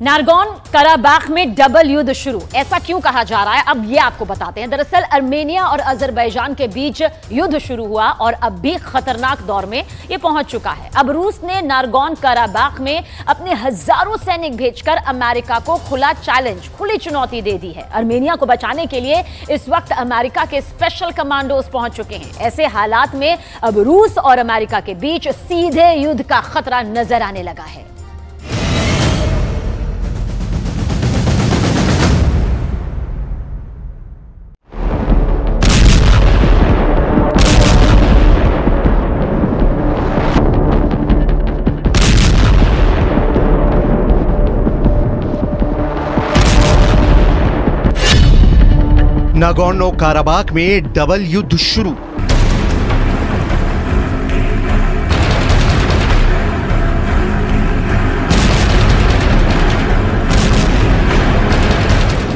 नारगोन Karabakh में double युद्ध शुरू, ऐसा क्यों कहा जा रहा है अब ये आपको बताते हैं। दरअसल आर्मेनिया और अजरबैजान के बीच युद्ध शुरू हुआ और अब भी खतरनाक दौर में ये पहुंच चुका है। अब रूस ने नारगोन कराबाख में अपने हजारों सैनिक भेजकर अमेरिका को खुला चैलेंज, खुली चुनौती दे दी है। आर्मेनिया को बचाने के लिए इस वक्त अमेरिका के स्पेशल कमांडोज पहुंच चुके हैं। ऐसे हालात में अब रूस और अमेरिका के बीच सीधे युद्ध का खतरा नजर आने लगा है। नागोर्नो काराबाख में डबल युद्ध शुरू।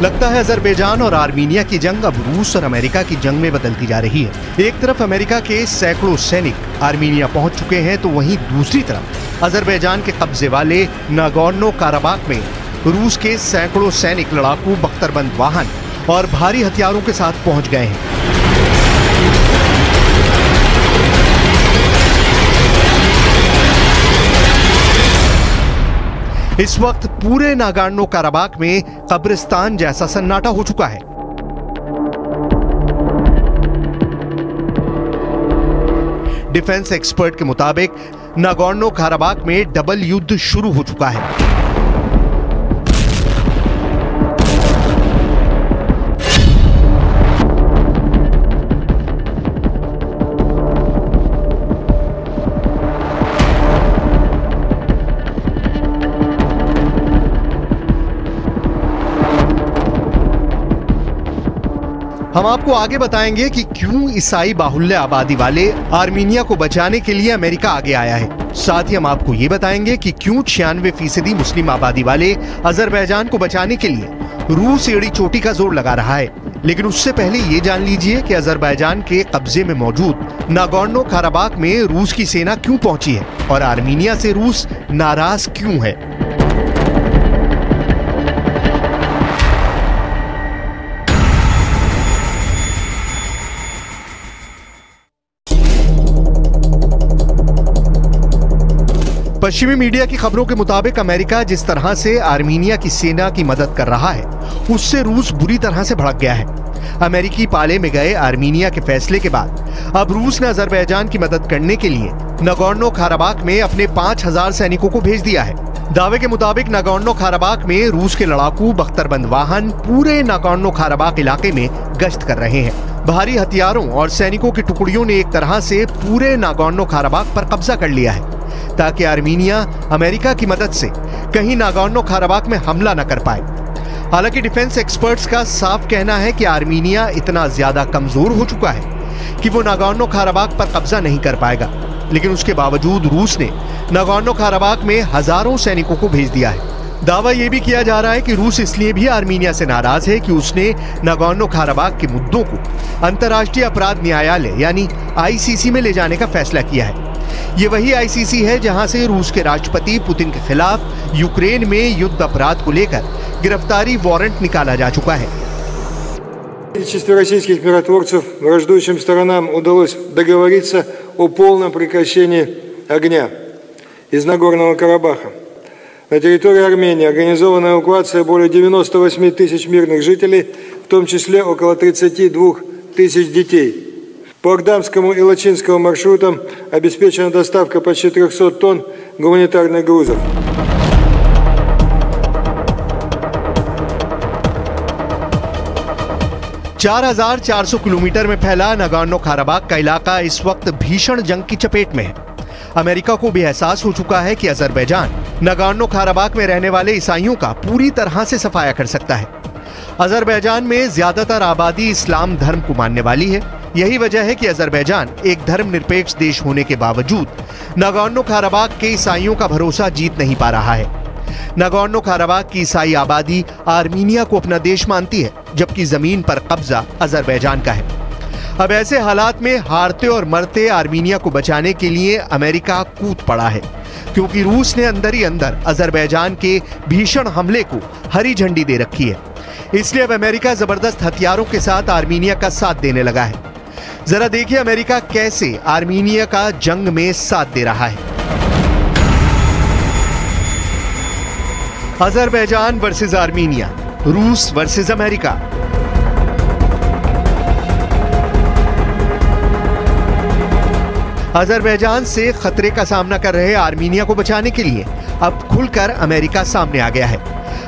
लगता है अजरबैजान और आर्मीनिया की जंग अब रूस और अमेरिका की जंग में बदलती जा रही है। एक तरफ अमेरिका के सैकड़ों सैनिक आर्मीनिया पहुंच चुके हैं तो वहीं दूसरी तरफ अजरबैजान के कब्जे वाले नागोर्नो काराबाख में रूस के सैकड़ों सैनिक लड़ाकू बख्तरबंद वाहन और भारी हथियारों के साथ पहुंच गए हैं। इस वक्त पूरे नागोर्नो काराबाख में कब्रिस्तान जैसा सन्नाटा हो चुका है। डिफेंस एक्सपर्ट के मुताबिक नागोर्नो काराबाख में डबल युद्ध शुरू हो चुका है। हम आपको आगे बताएंगे कि क्यों ईसाई बाहुल्य आबादी वाले आर्मीनिया को बचाने के लिए अमेरिका आगे आया है। साथ ही हम आपको ये बताएंगे कि क्यों 96% मुस्लिम आबादी वाले अजरबैजान को बचाने के लिए रूस एड़ी चोटी का जोर लगा रहा है। लेकिन उससे पहले ये जान लीजिए कि अजरबैजान के कब्जे में मौजूद नागोर्नो काराबाख में रूस की सेना क्यों पहुंची है और आर्मीनिया से रूस नाराज क्यों है। पश्चिमी मीडिया की खबरों के मुताबिक अमेरिका जिस तरह से आर्मीनिया की सेना की मदद कर रहा है उससे रूस बुरी तरह से भड़क गया है। अमेरिकी पाले में गए आर्मीनिया के फैसले के बाद अब रूस ने अजरबैजान की मदद करने के लिए नागोर्नो काराबाख में अपने 5000 सैनिकों को भेज दिया है। दावे के मुताबिक नागोर्नो काराबाख में रूस के लड़ाकू बख्तरबंद वाहन पूरे नागोर्नो काराबाख इलाके में गश्त कर रहे हैं। भारी हथियारों और सैनिकों की टुकड़ियों ने एक तरह से पूरे नागोर्नो काराबाख पर कब्जा कर लिया है ताकि आर्मीनिया अमेरिका की मदद से कहीं नागोर्नो काराबाख में हमला न कर पाए। हालांकि डिफेंस एक्सपर्ट्स का साफ कहना है कि आर्मीनिया इतना ज्यादा कमजोर हो चुका है कि वो नागोर्नो काराबाख पर कब्जा नहीं कर पाएगा। लेकिन उसके बावजूद रूस ने नागोर्नो काराबाख में हजारों सैनिकों को भेज दिया है। दावा यह भी किया जा रहा है कि रूस इसलिए भी आर्मीनिया से नाराज है कि उसने नागोर्नो काराबाख के मुद्दों को अंतर्राष्ट्रीय अपराध न्यायालय यानी ICC में ले जाने का फैसला किया है। ये वही ICC है जहां से रूस के राष्ट्रपति पुतिन के खिलाफ यूक्रेन में युद्ध अपराध को लेकर गिरफ्तारी वारंट निकाला जा चुका है। Количество российских миротворцев враждующим сторонам удалось договориться о полном прекращении огня из Нагорного Карабаха. На территории Армении организована эвакуация более 98 тысяч мирных жителей, в том числе около 32 тысяч детей. По Агдамскому и Лачинскому маршрутам обеспечена доставка почти 300 тонн гуманитарных грузов. $4,400 किलोमीटर में फैला नागोर्नो काराबाख का इलाका इस वक्त भीषण जंग की चपेट में है। अमेरिका को भी एहसास हो चुका है कि अजरबैजान नागोर्नो काराबाख में रहने वाले ईसाइयों का पूरी तरह से सफाया कर सकता है। अजरबैजान में ज्यादातर आबादी इस्लाम धर्म को मानने वाली है। यही वजह है कि अजरबैजान एक धर्मनिरपेक्ष देश होने के बावजूद नागोर्नो काराबाख के ईसाइयों का भरोसा जीत नहीं पा रहा है। नागोर्नो काराबाख की ईसाई आबादी आर्मीनिया को अपना देश मानती है, जबकि जमीन पर कब्जा अजरबैजान का है। अब ऐसे हालात में हारते और मरते आर्मीनिया को बचाने के लिए अमेरिका कूद पड़ा है। क्योंकि रूस ने अंदर ही अंदर अजरबैजान के भीषण हमले को हरी झंडी दे रखी है। इसलिए अब अमेरिका जबरदस्त हथियारों के साथ आर्मीनिया का साथ देने लगा है। जरा देखिए अमेरिका कैसे आर्मीनिया का जंग में साथ दे रहा है। अजरबैजान वर्सेस आर्मीनिया, रूस वर्सेस अमेरिका। अजरबैजान से खतरे का सामना कर रहे आर्मीनिया को बचाने के लिए अब खुलकर अमेरिका सामने आ गया है।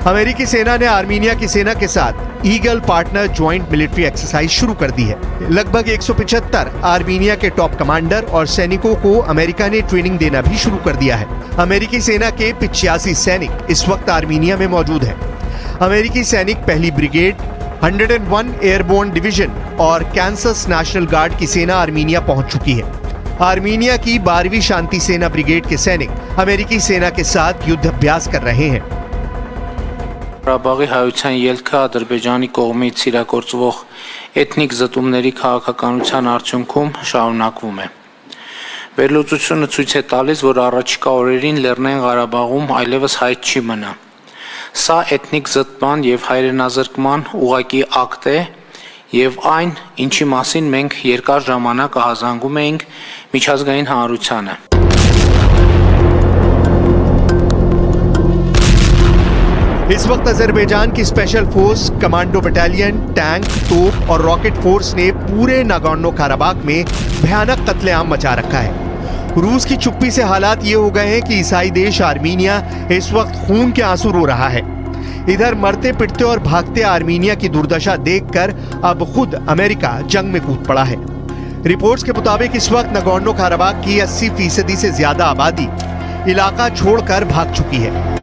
अमेरिकी सेना ने आर्मीनिया की सेना के साथ eagle partner joint military exercise शुरू कर दी है। लगभग 175 आर्मीनिया के टॉप कमांडर और सैनिकों को अमेरिका ने ट्रेनिंग देना भी शुरू कर दिया है। अमेरिकी सेना के 85 सैनिक इस वक्त आर्मीनिया में मौजूद हैं। अमेरिकी सैनिक पहली ब्रिगेड, 101 एयरबोर्न डिवीजन और कैंसस नेशनल गार्ड की सेना आर्मीनिया पहुंच चुकी है। आर्मीनिया की 12वीं शांति सेना ब्रिगेड के सैनिक अमेरिकी सेना के साथ युद्ध अभ्यास कर रहे हैं। Ղարաբաղի հայության ելքը Ադրբեջանի կողմից իրագործվող էթնիկ զտումների քաղաքականության արդյունքում շարունակվում է։ Վերլուծությունը ցույց է տալիս, որ առաջիկա օրերին Լեռնային Ղարաբաղում այլևս հայտ չի մնա։ Սա էթնիկ զտման եւ հայրենազրկման ուղղակի ակտ է եւ այն, ինչի մասին մենք երկար ժամանակ ահազանգում էինք միջազգային հանրությանը։ इस वक्त अजरबैजान की special force, commando battalion, tank, तोप और रॉकेट फोर्स ने पूरे नागोर्नो काराबाख में भयानक कत्लेआम मचा रखा है। रूस की चुप्पी से हालात ये हो गए हैं कि ईसाई देश आर्मीनिया इस वक्त खून के आंसू रो रहा है। इधर मरते पिटते और भागते आर्मीनिया की दुर्दशा देखकर अब खुद अमेरिका जंग में कूद पड़ा है। रिपोर्ट्स के मुताबिक इस वक्त नागोर्नो काराबाख की 80% से ज्यादा आबादी इलाका छोड़कर भाग चुकी है।